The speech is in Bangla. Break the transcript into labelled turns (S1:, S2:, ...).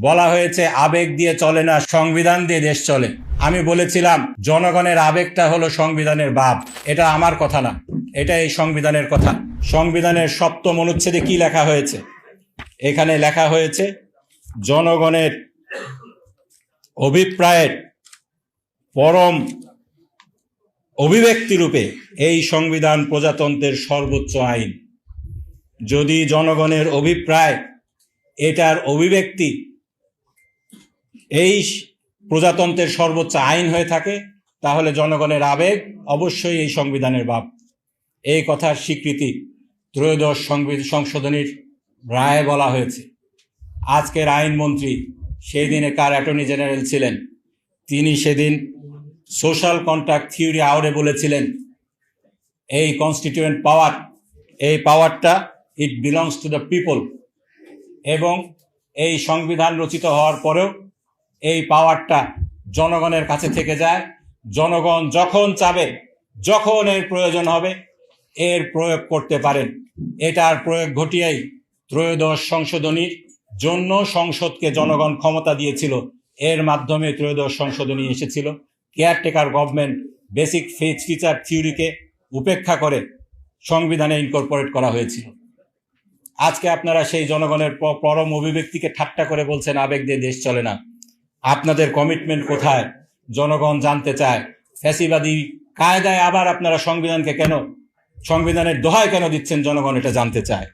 S1: বলা হয়েছে আবেগ দিয়ে চলে না, সংবিধান দিয়ে দেশ চলে। আমি বলেছিলাম জনগণের আবেগটা হলো সংবিধানের বাপ। এটা আমার কথা না, এটা এই সংবিধানের কথা। সংবিধানের ৭ম অনুচ্ছেদে কি লেখা হয়েছে? এখানে লেখা হয়েছে জনগণের অভিপ্রায়ের পরম অভিব্যক্তি রূপে এই সংবিধান প্রজাতন্ত্রের সর্বোচ্চ আইন। যদি জনগণের অভিপ্রায় এটার অভিব্যক্তি এই প্রজাতন্ত্রের সর্বোচ্চ আইন হয়ে থাকে, তাহলে জনগণের আবেগ অবশ্যই এই সংবিধানের বাপ। এই কথার স্বীকৃতি ত্রয়োদশ সংশোধনীর রায়ে বলা হয়েছে। আজকের আইনমন্ত্রী সেই দিনে কার অ্যাটর্নি জেনারেল ছিলেন, তিনি সেদিন সোশ্যাল কন্ট্রাক্ট থিওরি আওড়ে বলেছিলেন এই কনস্টিটিউয়েন্ট পাওয়ার, এই পাওয়ারটা ইট বিলংস টু দ্য পিপল। এবং এই সংবিধান রচিত হওয়ার পরেও এই পাওয়ারটা জনগণের কাছে থেকে যায়। জনগণ যখন চাবে, যখন এর প্রয়োজন হবে, এর প্রয়োগ করতে পারেন। এটার প্রয়োগ ঘটিয়েই ত্রয়োদশ সংশোধনীর জন্য সংসদকে জনগণ ক্ষমতা দিয়েছিল। এর মাধ্যমে ত্রয়োদশ সংশোধনী এসেছিল। কেয়ারটেকার গভর্নমেন্ট বেসিক ফিচার থিওরিকে উপেক্ষা করে সংবিধানে ইনকর্পোরেট করা হয়েছিল। আজকে আপনারা সেই জনগণের পরম অভিব্যক্তিকে ঠাট্টা করে বলছেন আবেগ দিয়ে দেশ চলে না। আপনাদের কমিটমেন্ট কোথায় জনগণ জানতে চায়। ফ্যাসিবাদী কায়দায় আবার আপনারা সংবিধানকে কেন, সংবিধানের দোহাই কেন দিচ্ছেন, জনগণ এটা জানতে চায়।